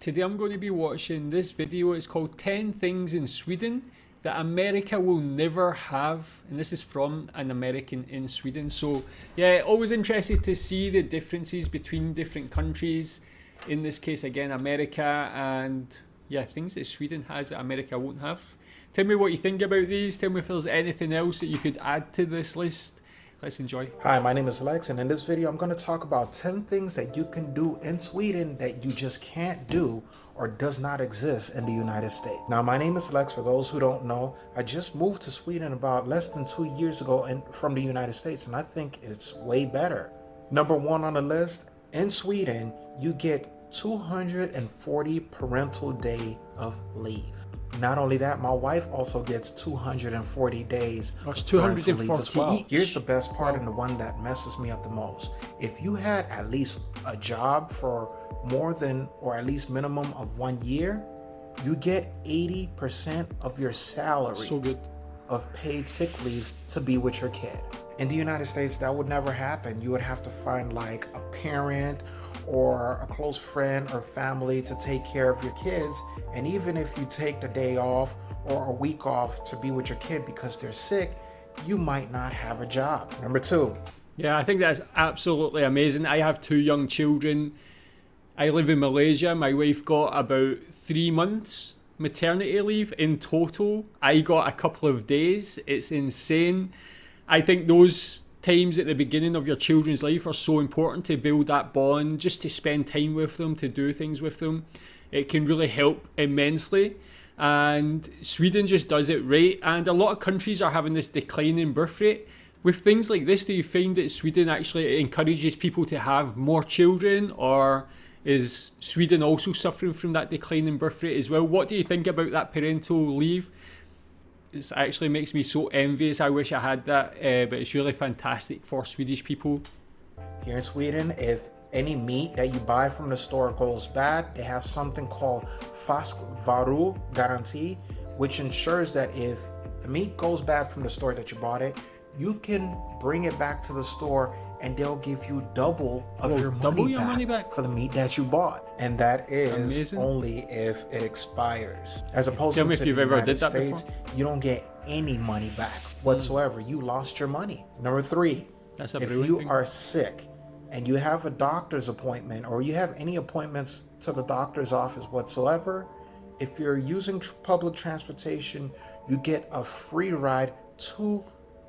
Today I'm going to be watching this video. It's called 10 Things in Sweden that America will never have. And this is from an American in Sweden. So yeah, always interested to see the differences between different countries. In this case, again, America, and yeah, things that Sweden has that America won't have. Tell me what you think about these. Tell me if there's anything else that you could add to this list. Let's enjoy. Hi, my name is Lex, and in this video I'm going to talk about 10 things that you can do in Sweden that you just can't do or does not exist in the United States. Now, my name is Lex. For those who don't know, I just moved to Sweden about less than 2 years ago from the United States, and I think it's way better. Number one on the list, in Sweden, you get 240 parental day of leave. Not only that, my wife also gets 240 days. That's 240 as well. each. Here's the best part and the one that messes me up the most. If you had at least a job for more than or at least minimum of 1 year, you get 80% of your salary So good. of paid sick leave to be with your kid. In the United States, that would never happen. You would have to find like a parent or a close friend or family to take care of your kids. And even if you take the day off or a week off to be with your kid because they're sick, you might not have a job. Number two. Yeah, I think that's absolutely amazing. I have 2 young children. I live in Malaysia. My wife got about 3 months maternity leave in total. I got a couple of days. It's insane. I think those times at the beginning of your children's life are so important to build that bond, just to spend time with them, to do things with them. It can really help immensely. And Sweden just does it right. And a lot of countries are having this declining birth rate. With things like this, do you find that Sweden actually encourages people to have more children, or is Sweden also suffering from that declining birth rate as well? What do you think about that parental leave? It actually makes me so envious. I wish I had that, but it's really fantastic for Swedish people. Here in Sweden, if any meat that you buy from the store goes bad, they have something called fast varu guarantee, which ensures that if the meat goes bad from the store that you bought it, you can bring it back to the store and they'll give you double of your money back for the meat that you bought. And that is amazing. Only if it expires. As opposed Tell to me if the you've ever United did that States, before. you don't get any money back whatsoever. You lost your money. Number three, That's a if brilliant you thing. are sick and you have a doctor's appointment or you have any appointments to the doctor's office whatsoever, if you're using public transportation, you get a free ride to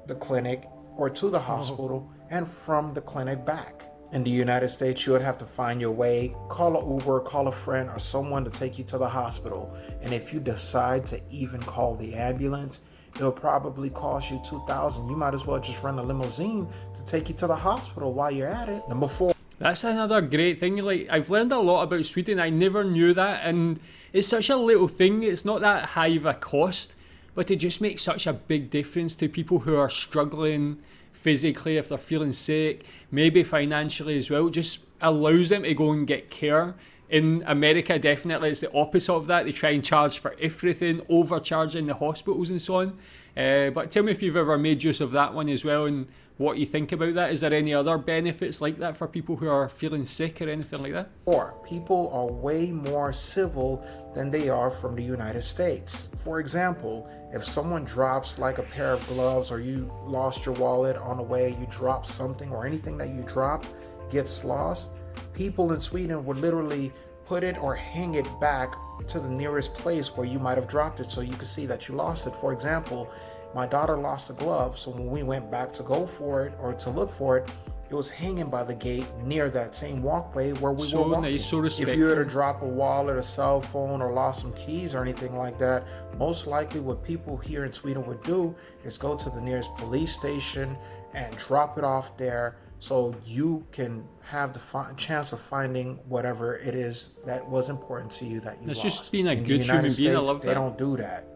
the clinic or to the hospital and from the clinic back. In the United States, you would have to find your way, call an Uber, call a friend or someone to take you to the hospital. And if you decide to even call the ambulance, it'll probably cost you $2,000. You might as well just rent a limousine to take you to the hospital while you're at it. Number four. That's another great thing. Like, I've learned a lot about Sweden. I never knew that, and it's such a little thing. It's not that high of a cost, but it just makes such a big difference to people who are struggling physically, if they're feeling sick, maybe financially as well. It just allows them to go and get care. In America, definitely it's the opposite of that. They try and charge for everything, overcharging the hospitals and so on. But tell me if you've ever made use of that one as well and what you think about that. Is there any other benefits like that for people who are feeling sick or anything like that? Or people are way more civil than they are from the United States. For example, if someone drops like a pair of gloves or you lost your wallet on the way, you drop something or anything that you drop gets lost, people in Sweden would literally put it or hang it back to the nearest place where you might have dropped it so you could see that you lost it. For example, my daughter lost a glove, so when we went back to go for it or to look for it, it was hanging by the gate near that same walkway where we were walking. Nice, so respectful. If you were to drop a wallet, a cell phone, or lost some keys or anything like that, most likely what people here in Sweden would do is go to the nearest police station and drop it off there so you can have the chance of finding whatever it is that was important to you that you It's lost. just being a In the good United human being. I States, love they that. don't do that.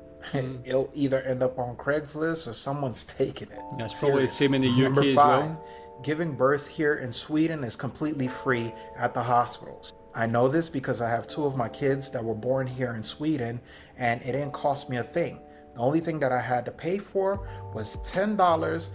It'll either end up on Craigslist or someone's taking it. That's probably the same in the Number UK as five, well. giving birth here in Sweden is completely free at the hospitals. I know this because I have 2 of my kids that were born here in Sweden, and it didn't cost me a thing. The only thing that I had to pay for was $10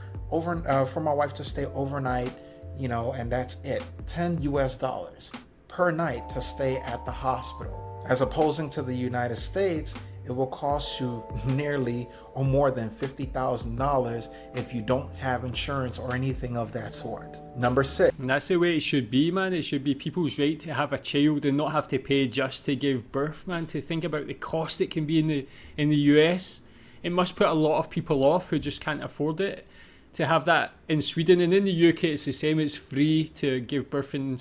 for my wife to stay overnight, and that's it. $10 per night to stay at the hospital. As opposing to the United States, it will cost you nearly or more than $50,000 if you don't have insurance or anything of that sort. Number 6. And that's the way it should be, man. It should be people's right to have a child and not have to pay just to give birth, man. To think about the cost it can be in the US, it must put a lot of people off who just can't afford it. To have that in Sweden and in the UK, it's the same. It's free to give birth in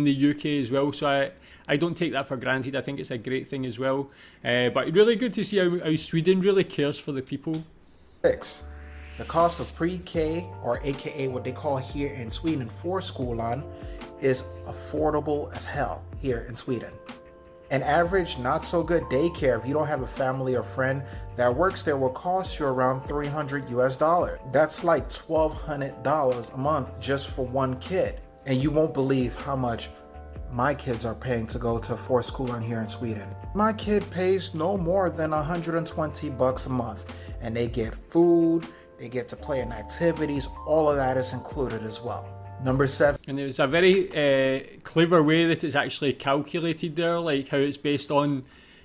the UK as well. So I don't take that for granted. I think it's a great thing as well. But really good to see how Sweden really cares for the people. 6. The cost of pre-K, or aka what they call here in Sweden förskolan, is affordable as hell here in Sweden. An average not so good daycare, if you don't have a family or friend that works there, will cost you around $300. That's like $1,200 a month just for one kid. And you won't believe how much my kids are paying to go to förskolan here in Sweden. My kid pays no more than $120 a month, and they get food, they get to play in activities, all of that is included as well. Number 7. And it's a very clever way that it's actually calculated there, like how it's based on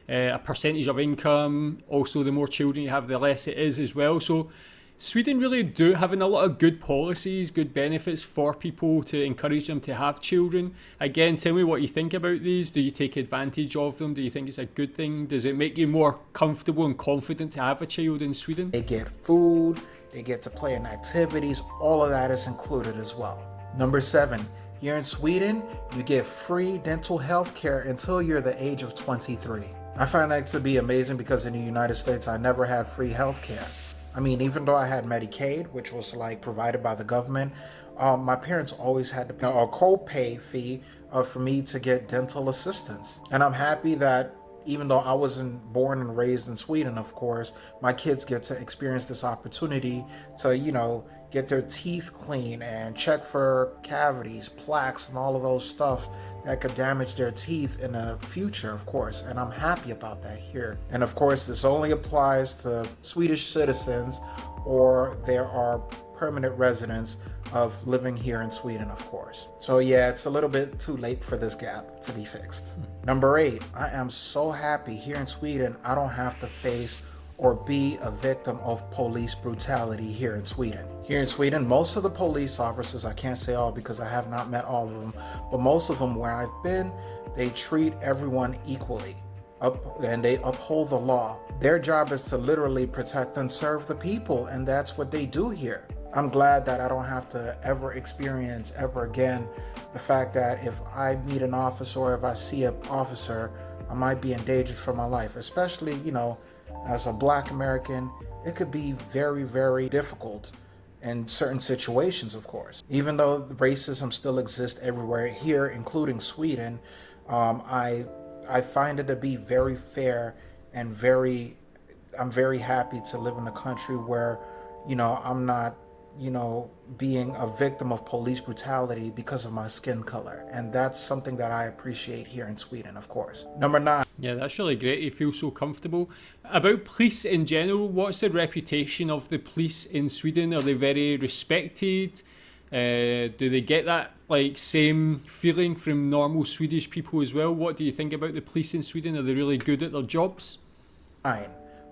a percentage of income. Also, the more children you have, the less it is as well. So Sweden really do having a lot of good policies, good benefits for people to encourage them to have children. Again, tell me what you think about these. Do you take advantage of them? Do you think it's a good thing? Does it make you more comfortable and confident to have a child in Sweden? They get food, they get to play in activities, all of that is included as well. Number 7, here in Sweden, you get free dental health care until you're the age of 23. I find that to be amazing because in the United States, I never had free health care. I mean, even though I had Medicaid, which was like provided by the government, my parents always had to pay a co-pay fee for me to get dental assistance. And I'm happy that even though I wasn't born and raised in Sweden, of course, my kids get to experience this opportunity to, get their teeth clean and check for cavities, plaques, and all of those stuff that could damage their teeth in the future, of course. And I'm happy about that here. And of course, this only applies to Swedish citizens or there are permanent residents of living here in Sweden, of course. So yeah, it's a little bit too late for this gap to be fixed. Number 8, I am so happy here in Sweden I don't have to face or be a victim of police brutality here in Sweden. Here in Sweden, most of the police officers, I can't say all because I have not met all of them, but most of them where I've been, they treat everyone equally and they uphold the law. Their job is to literally protect and serve the people, and that's what they do here. I'm glad that I don't have to ever experience ever again the fact that if I meet an officer or if I see an officer, I might be endangered for my life, especially, as a Black American, it could be very, very difficult in certain situations, of course. Even though racism still exists everywhere here, including Sweden, I find it to be very fair and I'm very happy to live in a country where, I'm not, being a victim of police brutality because of my skin color. And that's something that I appreciate here in Sweden, of course. Number 9. Yeah, that's really great. You feel so comfortable. About police in general, what's the reputation of the police in Sweden? Are they very respected? Do they get that same feeling from normal Swedish people as well? What do you think about the police in Sweden? Are they really good at their jobs? 9.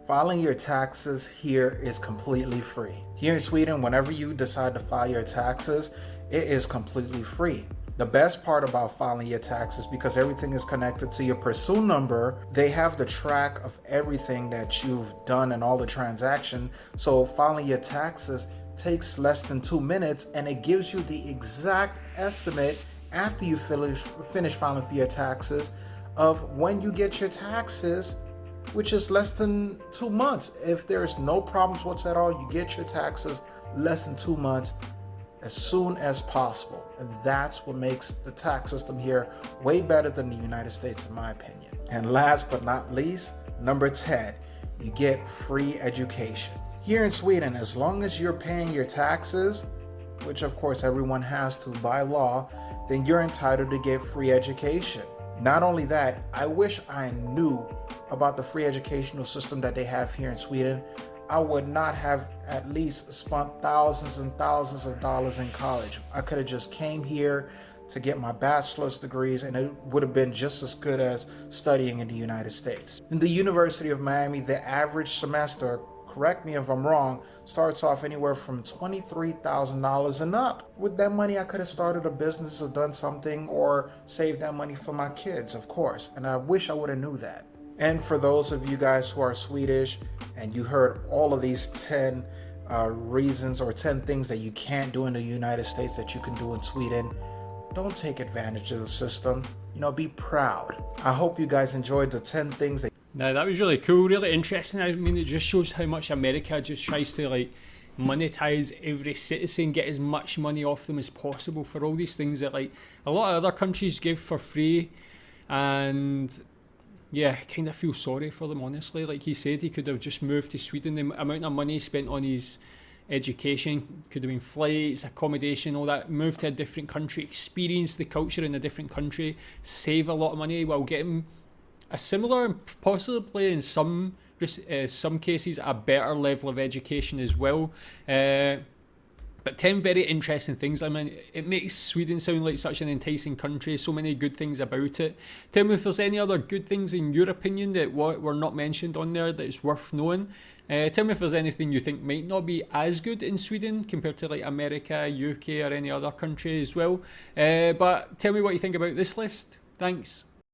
Filing your taxes here is completely free. Here in Sweden, whenever you decide to file your taxes, it is completely free. The best part about filing your taxes, because everything is connected to your person number, they have the track of everything that you've done and all the transaction. So filing your taxes takes less than 2 minutes, and it gives you the exact estimate after you finish filing for your taxes of when you get your taxes, which is less than 2 months. If there's no problems whatsoever at all, you get your taxes less than 2 months as soon as possible. And that's what makes the tax system here way better than the United States, in my opinion. And last but not least, number 10, you get free education. Here in Sweden, as long as you're paying your taxes, which of course everyone has to by law, then you're entitled to get free education. Not only that, I wish I knew about the free educational system that they have here in Sweden. I would not have at least spent thousands and thousands of dollars in college. I could have just came here, to get my bachelor's degrees, and it would have been just as good as studying in the United States. In the University of Miami, the average semester, correct me if I'm wrong, starts off anywhere from $23,000 and up. With that money, I could have started a business or done something, or saved that money for my kids, of course. And I wish I would have knew that. And for those of you guys who are Swedish and you heard all of these 10 reasons or 10 things that you can't do in the United States that you can do in Sweden, don't take advantage of the system. Be proud. I hope you guys enjoyed the 10 things that. Now that was really cool, really interesting. I mean, it just shows how much America just tries to like monetize every citizen, get as much money off them as possible for all these things that like a lot of other countries give for free. And yeah, I kind of feel sorry for them, honestly. Like he said, he could have just moved to Sweden. The amount of money spent on his education could have been flights, accommodation, all that. Move to a different country, experience the culture in a different country, save a lot of money while getting a similar and possibly in some cases a better level of education as well. But 10 very interesting things. I mean, it makes Sweden sound like such an enticing country, so many good things about it. Tell me if there's any other good things in your opinion that were not mentioned on there that is worth knowing. Tell me if there's anything you think might not be as good in Sweden compared to like America, UK or any other country as well. But tell me what you think about this list. Thanks.